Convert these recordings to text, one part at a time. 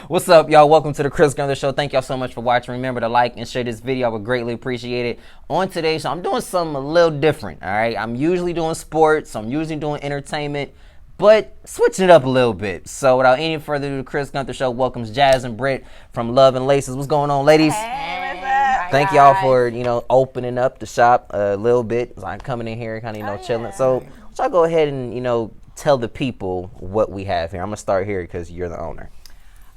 What's up, y'all? Welcome to the Chris Gunther Show. Thank y'all so much for watching. Remember to like and share this video. I would greatly appreciate it. On today's show, I'm doing something a little different, all right? I'm usually doing sports. I'm usually doing entertainment, but switching it up a little bit. So without any further ado, the Chris Gunther Show welcomes Jazz and Britt from Love and Laces. What's going on, ladies? Hey, what's up? Thank y'all for, opening up the shop a little bit. Like coming in here, kind of, chilling. So y'all go ahead and, tell the people what we have here. I'm going to start here because you're the owner.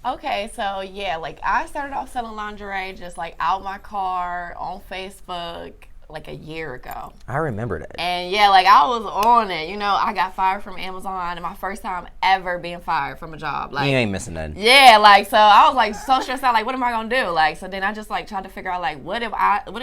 Okay, so yeah, like I started off selling lingerie just like out my car on Facebook like a year ago. I remember that. And yeah, like I was on it. I got fired from Amazon, and my first time ever being fired from a job. Like, you ain't missing nothing. Yeah, like so I was like so stressed out. Like, what am I gonna do? Like, so then I just like tried to figure out like what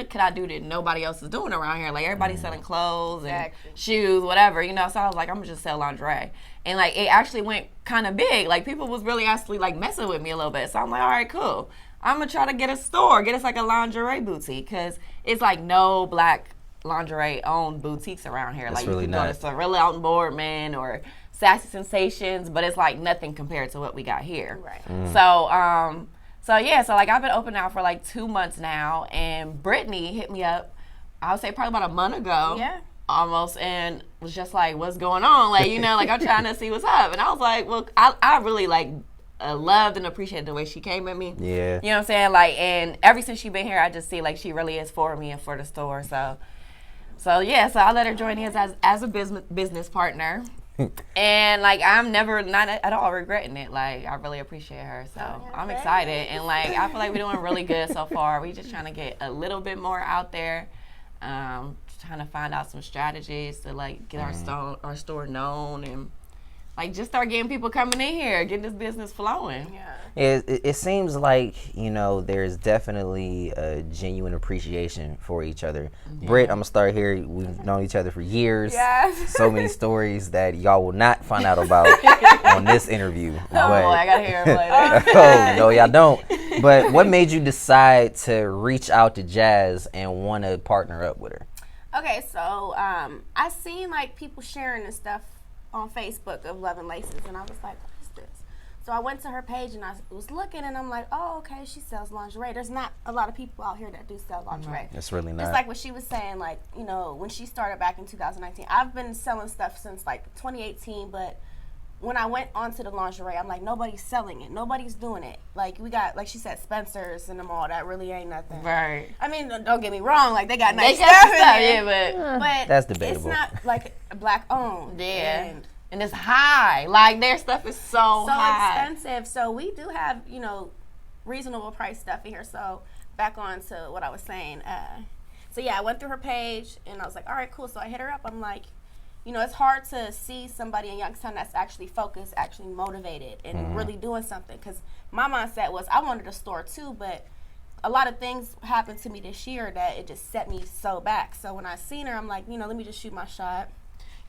could I do that nobody else is doing around here? Like everybody's selling clothes and shoes, whatever. So I was like, I'm gonna just sell lingerie. And like it actually went kind of big. Like people was really actually like messing with me a little bit. So I'm like, all right, cool. I'm gonna try to get us like a lingerie boutique, because it's like no black lingerie owned boutiques around here. That's like really you can go to Sorilla out in Boardman or Sassy Sensations, but it's like nothing compared to what we got here. Right. So like I've been open now for like 2 months now, and Brittany hit me up, I would say probably about a month ago. Yeah. Almost, and was just like, what's going on? Like, like I'm trying to see what's up. And I was like, well, I really like loved and appreciated the way she came at me. Yeah. You know what I'm saying? Like, and ever since she been here, I just see like she really is for me and for the store. So I let her join us as a business partner. And like I'm never not at all regretting it. Like I really appreciate her. So I'm excited, and like I feel like we're doing really good so far. We just trying to get a little bit more out there. Trying to find out some strategies to like get our store known, and like just start getting people coming in here, getting this business flowing. It seems like there's definitely a genuine appreciation for each other. Britt, I'm gonna start here. We've known each other for years. Yes. So many stories that y'all will not find out about on this interview. I gotta hear them later. Oh no, y'all don't. But what made you decide to reach out to Jazz and want to partner up with her? Okay, so I seen like people sharing this stuff on Facebook of Love and Laces, and I was like, what is this? So I went to her page and I was looking, and I'm like, oh, okay, she sells lingerie. There's not a lot of people out here that do sell lingerie. It's really not. Just like what she was saying, like, when she started back in 2019. I've been selling stuff since like 2018, but when I went onto the lingerie, I'm like, nobody's selling it. Nobody's doing it. Like, we got, like she said, Spencer's and them all. That really ain't nothing. Right. I mean, don't get me wrong. Like, they got nice stuff. But that's debatable. It's not, like, black owned. Yeah. And it's high. Like, their stuff is so high. Expensive. So we do have, reasonable price stuff in here. So back on to what I was saying. I went through her page, and I was like, all right, cool. So I hit her up. I'm like, it's hard to see somebody in Youngstown that's actually focused, actually motivated, and really doing something. Because my mindset was I wanted a store too, but a lot of things happened to me this year that it just set me so back. So when I seen her, I'm like, let me just shoot my shot.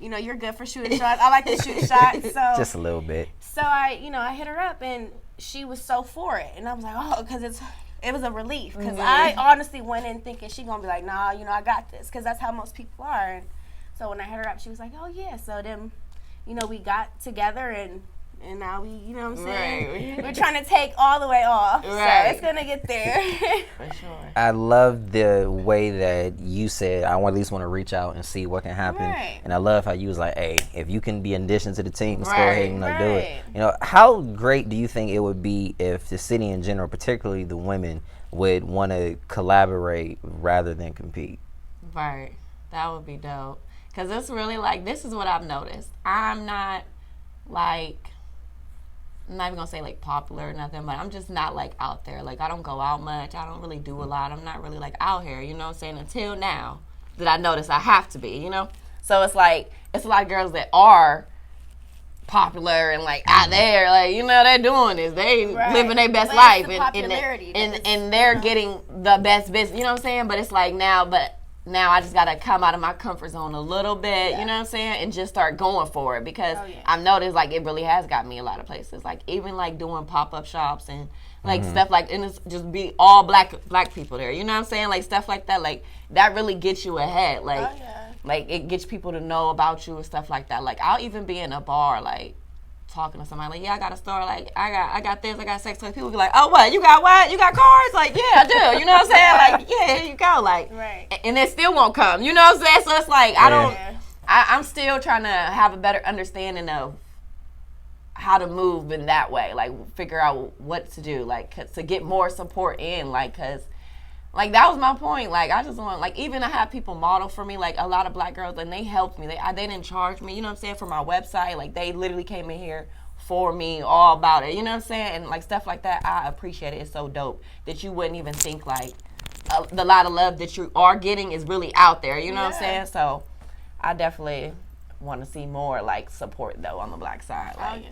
You're good for shooting shots. I like to shoot shots. So just a little bit. So I hit her up, and she was so for it. And I was like, oh, because it was a relief. Because I honestly went in thinking she going to be like, nah, I got this. Because that's how most people are. And so when I hit her up, she was like, oh, yeah. So then, we got together, and now we, what I'm saying? Right. We're trying to take all the way off. Right. So it's going to get there. For sure. I love the way that you said, I at least want to reach out and see what can happen. Right. And I love how you was like, hey, if you can be an addition to the team, let's go ahead and do it. How great do you think it would be if the city in general, particularly the women, would want to collaborate rather than compete? Right. That would be dope. Because it's really like, this is what I've noticed. I'm not even going to say like popular or nothing, but I'm just not like out there. Like I don't go out much. I don't really do a lot. I'm not really like out here, you know what I'm saying? Until now that I notice I have to be, So it's like, it's a lot of girls that are popular and like out there, like, they're doing this. They living their best life. And they're getting the best business, you know what I'm saying? But it's like now I just got to come out of my comfort zone a little bit, you know what I'm saying, and just start going for it, because I've noticed, like, it really has got me a lot of places. Like, even, like, doing pop-up shops and, like, stuff like, and it's just be all black people there, you know what I'm saying? Like, stuff like that, like, that really gets you ahead. Like, it gets people to know about you and stuff like that. Like, I'll even be in a bar, like, talking to somebody, like, yeah, I got a store, like, I got this, I got sex toys. People be like, oh, what? You got cars? Like, yeah, I do. You know what I'm saying? Like, yeah, here you go. Like, Right. and it still won't come. You know what I'm saying? So it's like, I'm still trying to have a better understanding of how to move in that way, like figure out what to do, like to get more support in, like, cause like that was my point. Like I just want, like, even I have people model for me, like a lot of black girls, and they helped me. They didn't charge me, you know what I'm saying, for my website. Like they literally came in here for me, all about it, you know what I'm saying, and like stuff like that. I appreciate it. It's so dope that you wouldn't even think like the lot of love that you are getting is really out there. You know what I'm saying? So I definitely want to see more like support though on the black side. Like,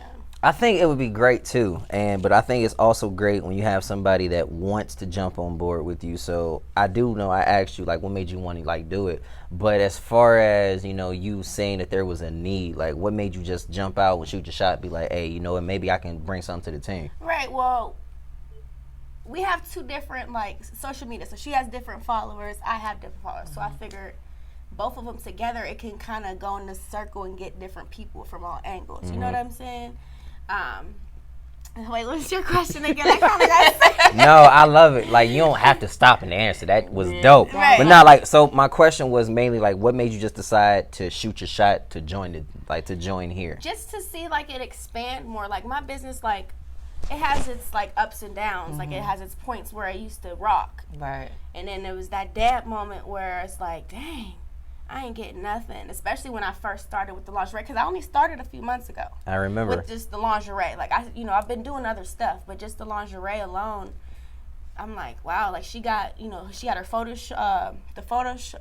I think it would be great too, but I think it's also great when you have somebody that wants to jump on board with you. So I do know I asked you like what made you want to like do it, but as far as, you know, you saying that there was a need, like what made you just jump out and shoot your shot, be like, hey, you know what, maybe I can bring something to the team. Right. Well, we have two different like social media. So she has different followers. I have different followers. So I figured both of them together, it can kind of go in a circle and get different people from all angles. You know what I'm saying? Wait, what's your question again? I kind of got No, I love it. Like, you don't have to stop and answer. That was dope. Right. But not like, so my question was mainly like, what made you just decide to shoot your shot to join to join here? just to see like it expand more. Like my business, like it has its like ups and downs. Like it has its points where I used to rock, right. and then there was that dad moment where it's like, dang, I ain't getting nothing. Especially when I first started with the lingerie, because I only started a few months ago. I remember. With just the lingerie. Like I've been doing other stuff, but just the lingerie alone, I'm like, wow. Like she got, she had her photo shoots. Yeah, the photo shoot.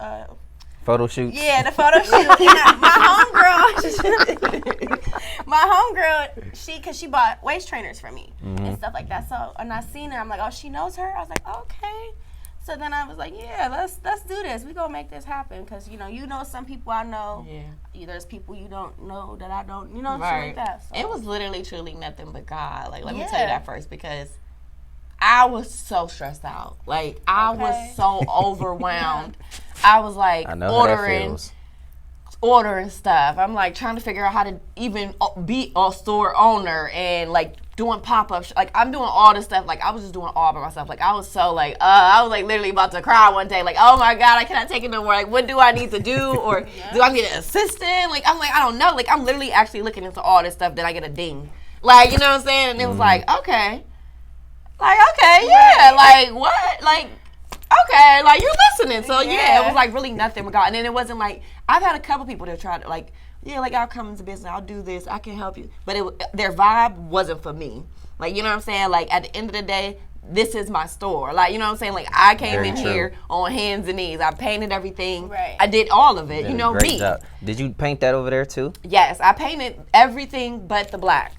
My homegirl, cause she bought waist trainers for me and stuff like that. So, and I seen her, I'm like, oh, she knows her. I was like, okay. So then I was like, yeah, let's do this. We gonna make this happen, cause you know some people I know. Yeah. There's people you don't know that I don't. Shit like that. So. It was literally truly nothing but God. Like let me tell you that first, because I was so stressed out. Like I was so overwhelmed. I was like ordering stuff. I'm like trying to figure out how to even be a store owner and like doing pop-ups. Like I'm doing all this stuff. Like I was just doing all by myself. Like I was so like I was like literally about to cry one day. Like, oh my God, I cannot take it no more. Like what do I need to do? Or do I need an assistant? Like I'm like, I don't know. Like I'm literally actually looking into all this stuff. Then I get a ding. Like, you know what I'm saying? And it was like, okay. Like, okay, yeah. Like what? Like, okay, like you're listening. So yeah, it was like really nothing with God. And then it wasn't like, I've had a couple people that tried to like, yeah, like I'll come into business, I'll do this, I can help you. But their vibe wasn't for me. Like, you know what I'm saying? Like at the end of the day, this is my store. Like, you know what I'm saying? Like I came in here on hands and knees. I painted everything. Right. I did all of it. You know, me. Job. Did you paint that over there too? Yes, I painted everything but the black.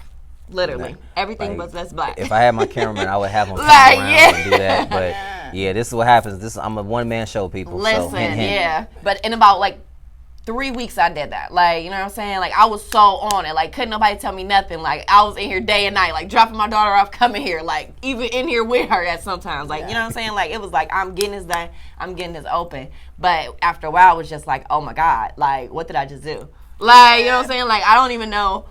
Literally. Everything but that's black. If I had my cameraman, I would have him come Like, around yeah. and do that. But yeah, this is what happens. I'm a one-man show, people. Listen, so, hint, hint. yeah. But in about like 3 weeks I did that. Like, you know what I'm saying? Like I was so on it. Like couldn't nobody tell me nothing. Like I was in here day and night, like dropping my daughter off, coming here, like even in here with her at sometimes. Like, you know what I'm saying? Like it was like I'm getting this done, I'm getting this open. But after a while it was just like, oh my God, like what did I just do? Like, you know what I'm saying? Like I don't even know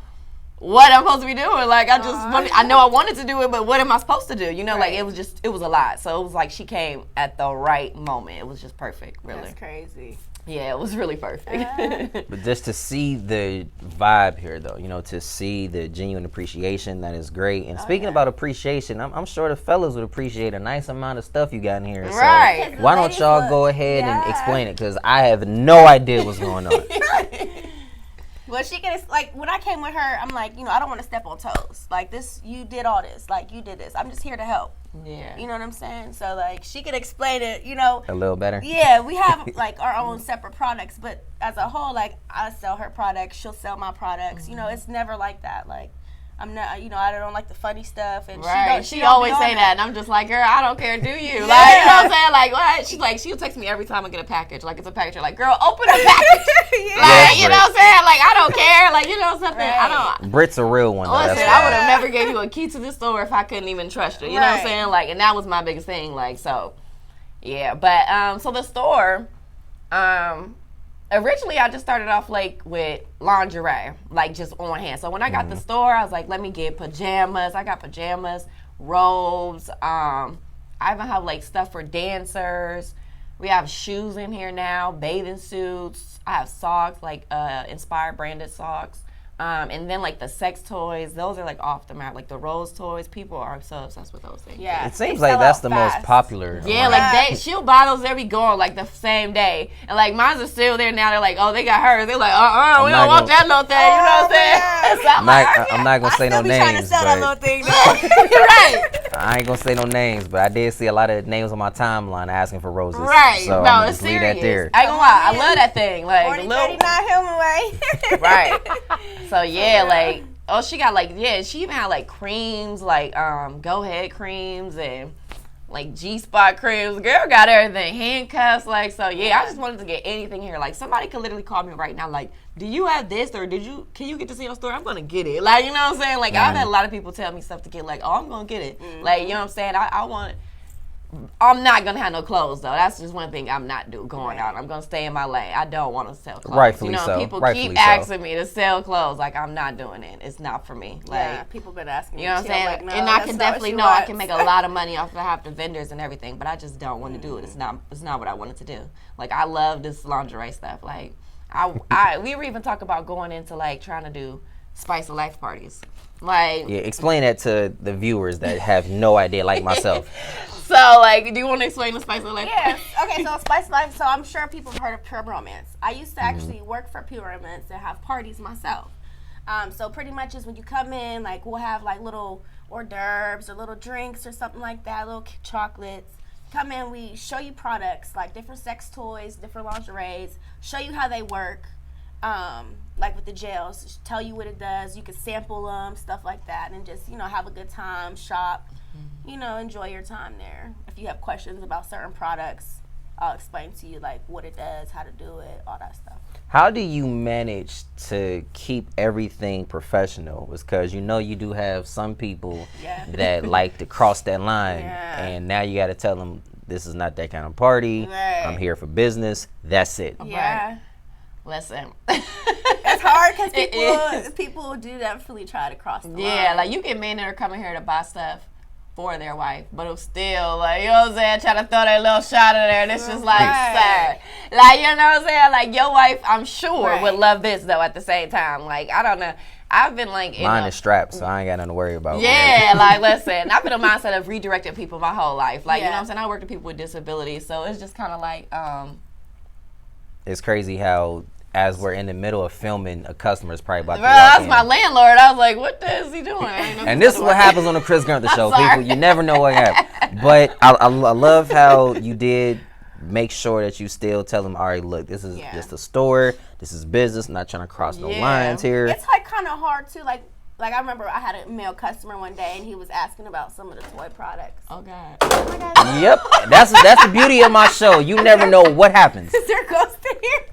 what I'm supposed to be doing. Like I know I wanted to do it, but what am I supposed to do? You know, like it was a lot. So it was like she came at the right moment. It was just perfect, really. That's crazy. Yeah, it was really perfect. But just to see the vibe here, though, to see the genuine appreciation, that is great. And speaking about appreciation, I'm sure the fellas would appreciate a nice amount of stuff you got in here. Right. So why don't y'all go ahead and explain it? Because I have no idea what's going on. Well, she can, like, when I came with her, I'm like, I don't want to step on toes. Like, this, you did all this. Like, you did this. I'm just here to help. Yeah. You know what I'm saying? So, like, she could explain it, A little better? Yeah, we have, like, our own separate products. But as a whole, like, I sell her products. She'll sell my products. Mm-hmm. It's never like that. Like, I'm not, I don't like the funny stuff. And she always say that. And I'm just like, girl, I don't care, do you? Yeah. Like, you know what I'm saying? Like, what? She's like, she'll text me every time I get a package. Like, it's a package. You're like, girl, open the package. Like, you know what I'm saying? Like, I don't care. Like, you know something? Right. I don't. Brit's a real one, though. Listen, I would have never gave you a key to the store if I couldn't even trust you. You know what I'm saying? Like, and that was my biggest thing. Like, so, yeah. But, so the store, Originally, I just started off like with lingerie, like just on hand. So when I got the store, I was like, let me get pajamas. I got pajamas, robes. I even have like stuff for dancers. We have shoes in here now, bathing suits. I have socks, like Inspired branded socks. And then like the sex toys, those are like off the map. Like the Rose toys, people are so obsessed with those things. Yeah, It seems like that's the most popular. Yeah, like she'll buy those every go like the same day, and like mine's are still there now. They're like, oh, they got hers. They're like, we don't want that little thing. You know what I'm saying? So I'm not gonna say no names, but right. I ain't gonna say no names, but I did see a lot of names on my timeline asking for roses. Right. So No, I'm it's just leave that serious. there. I ain't gonna lie, I love that thing. Like 40, little 39 Hillman way. right. So yeah, like she got like she even had like creams, like Go Ahead creams and like G-Spot creams. Girl got everything, handcuffs, like so. Yeah, I just wanted to get anything here. Like somebody could literally call me right now, like, do you have this or can you get this in your store? I'm gonna get it. Like, you know what I'm saying? Like I've had a lot of people tell me stuff to get. Like, oh, I'm gonna get it. Like, you know what I'm saying? I'm not gonna have no clothes though. That's just one thing I'm not going out. I'm gonna stay in my lane. I don't want to sell clothes. Rightfully so. People Rightfully keep so. asking me to sell clothes. Like I'm not doing it. It's not for me. Like Yeah, people been asking me. you know what I'm saying? Like, no, and I that's can not definitely what know she I wants. can make a lot of money off of half the vendors and everything, but I just don't want to do it. It's not what I wanted to do. Like I love this lingerie stuff. Like we were even talking about going into like trying to do Spice of Life parties. Like Yeah, explain that to the viewers that have no idea, like myself. So, like, do you want to explain the Spice of Life? Yes. Okay, so Spice Life, so I'm sure people have heard of Pure Romance. I used to actually work for Pure Romance and have parties myself. So pretty much is when you come in, like, we'll have, like, little hors d'oeuvres or little drinks or something like that, little chocolates. Come in, we show you products, like different sex toys, different lingeries, show you how they work, like with the gels, tell you what it does. You can sample them, stuff like that, and just, have a good time, shop. Enjoy your time there. If you have questions about certain products, I'll explain to you like what it does, how to do it, all that stuff. How do you manage to keep everything professional? Because you do have some people that like to cross that line, and now you got to tell them this is not that kind of party. Right. I'm here for business. That's it. Yeah. Right. Listen. It's hard because people do definitely try to cross the line. Yeah, like you get men that are coming here to buy stuff for their wife, but it's still like, you know what I'm saying, trying to throw that little shot in there, and it's just like, sir, like, you know what I'm saying, like your wife, I'm sure would love this though at the same time. Like, I don't know, I've been like Mine is strapped, so I ain't got nothing to worry about. Yeah, like listen, I've been a mindset of redirecting people my whole life. Like, you know what I'm Yeah. saying, I work with people with disabilities, so it's just kind of like, It's crazy how, as we're in the middle of filming, a customer's probably about to bro, walk that's in. my landlord. I was like, what is he doing? I ain't know And he this is was what working. happens on the Chris Gunther show, sorry. people. You never know what happens. But I love how you did make sure that you still tell them, all right, look, this is just a store. This is business. I'm not trying to cross no lines here. It's like kind of hard too. Like I remember I had a male customer one day and he was asking about some of the toy products. Oh God. Oh my God. Yep. That's the beauty of my show. You never know what happens. Is there a ghost in here?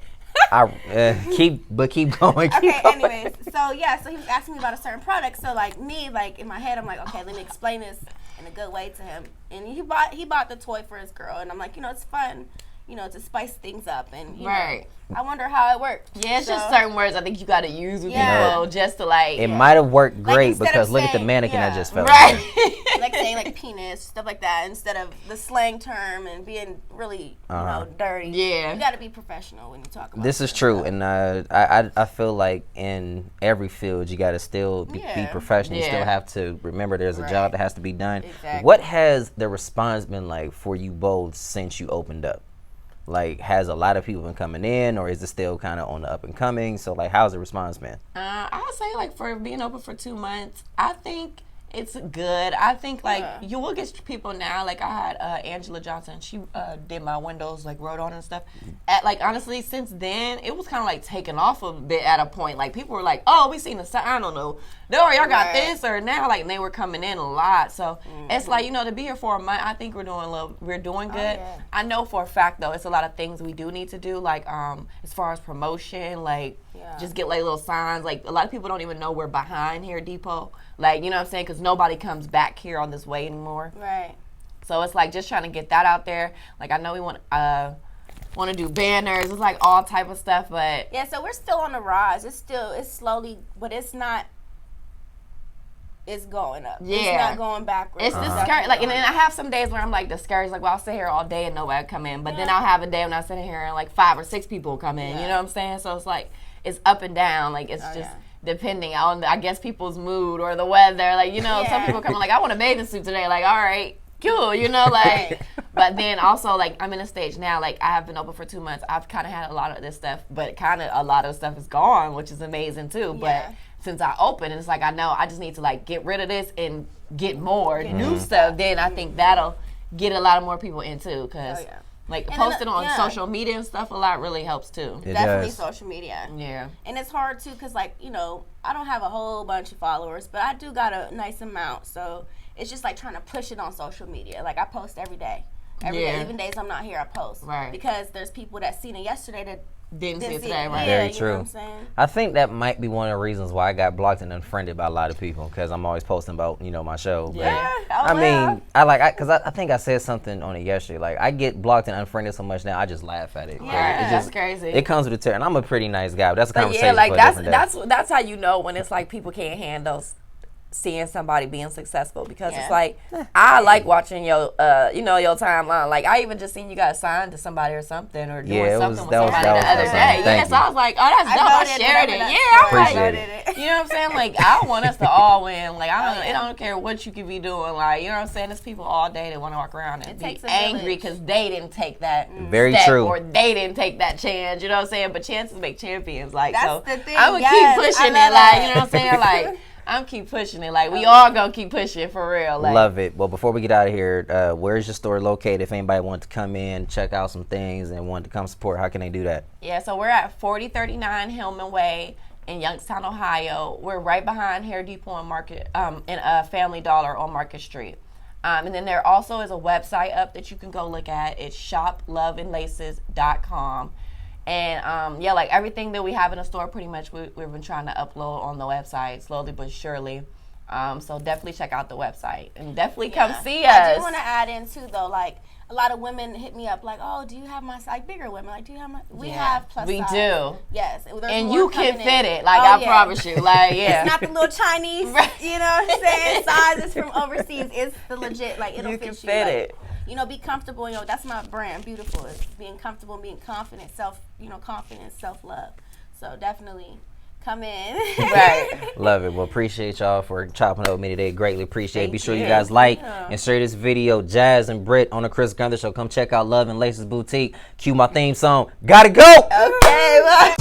Keep going. Okay, anyways, so he was asking me about a certain product. So like in my head, I'm like, okay, let me explain this in a good way to him. And he bought the toy for his girl, and I'm like, it's fun, to spice things up, and Right. I wonder how it worked. Yeah, it's just So- certain words I think you got to use with Yeah. people just to like. It might have worked Like, great instead of because look at the saying- mannequin yeah. that just fell. Right. like saying like penis, stuff like that, instead of the slang term and being really, dirty. Yeah. You got to be professional when you talk about This is stuff. true, and I feel like in every field you got to still be professional. You Yeah. still have to remember there's a job that has to be done. Exactly. What has the response been like for you both since you opened up? Like, has a lot of people been coming in, or is it still kind of on the up and coming? So, like, how's the response been? I would say like for being open for 2 months, I think it's good. I think like you will get people now. Like I had Angela Johnson. She did my windows, like wrote on and stuff. Like honestly, since then it was kind of like taken off a bit at a point. Like people were like, "Oh, we seen the sign. I don't know. No, y'all got this or now." Like and they were coming in a lot. So it's like to be here for a month. I think we're doing good. yeah. I know for a fact though, it's a lot of things we do need to do. Like as far as promotion, like. Just get like little signs. Like a lot of people don't even know we're behind here at Depot. Like, you know what I'm saying? Because nobody comes back here on this way anymore. Right. So it's like just trying to get that out there. Like I know we want want to do banners. It's like all type of stuff, but yeah. So we're still on the rise. It's slowly, but it's not. It's going up. Yeah. It's not going backwards. It's discouraged. Like, and then I have some days where I'm like discouraged. Like, well, I'll sit here all day and nobody come in. But then I'll have a day when I sit here and like 5 or 6 people come in. You know what I'm saying? So it's like it's up and down. Like it's just depending on I guess people's mood or the weather. Like some people come in like I want a bathing suit today. Like all right, cool. Like. But then also like I'm in a stage now. Like I have been open for 2 months. I've kind of had a lot of this stuff, but kind of a lot of stuff is gone, which is amazing too. But since I opened, it's like I know I just need to like get rid of this and get more new stuff. Then I think that'll get a lot of more people in too, because like and posting on social media and stuff a lot really helps too. Definitely social media. Yeah. And it's hard too, because like I don't have a whole bunch of followers, but I do got a nice amount. So it's just like trying to push it on social media. Like I post every day. Every day, even days I'm not here, I post. Right. Because there's people that seen it yesterday that didn't see it today, right? Very you true. Know what I'm saying? I think that might be one of the reasons why I got blocked and unfriended by a lot of people, because I'm always posting about my show. But I mean, I think I said something on it yesterday. Like I get blocked and unfriended so much now, I just laugh at it. Yeah, that's crazy. It comes with a turn. I'm a pretty nice guy, but that's a conversation. Yeah, like for a different day. that's how you know when it's like people can't handle seeing somebody being successful, because it's like I like watching your your timeline. Like I even just seen you got signed to somebody or something, or doing something with somebody the other day. Yeah, so I was like, oh, that's dope. I shared it. Yeah, you know what I'm saying? Like I want us to all win. Like I don't care what you could be doing. Like you know what I'm saying? There's people all day that want to walk around and be angry because they didn't take that step, or they didn't take that chance. You know what I'm saying? But chances make champions. Like that's so, the thing. I'm gonna keep pushing it. Like you know what I'm saying? Like. I'm keep pushing it. Like we all gonna keep pushing for real. Like. Love it. Well, before we get out of here, where's your store located? If anybody wants to come in, check out some things, and want to come support, how can they do that? Yeah, so we're at 4039 Hillman Way in Youngstown, Ohio. We're right behind Hair Depot and Market, and Family Dollar on Market Street. And then there also is a website up that you can go look at. It's shoploveandlaces.com. And like everything that we have in the store, pretty much we've been trying to upload on the website slowly but surely. So definitely check out the website and definitely come see us. I do want to add in too, though, like a lot of women hit me up like, oh, do you have my size? Bigger women, like, do you have my? We have plus size. We do. Yes, and you can fit it. Like I promise you. Like it's not the little Chinese, you know what I'm saying? Sizes from overseas. It's the legit. Like it'll fit you. You can fit it. Be comfortable. That's my brand. Beautiful. It's being comfortable, being confident, confidence, self-love. So definitely come in. Right. Love it. Well, appreciate y'all for chopping up with me today. Greatly appreciate it. Be sure you guys like and share this video. Jazz and Britt on the Chris Gunther Show. Come check out Love and Laces Boutique. Cue my theme song. Gotta go. Okay. Bye.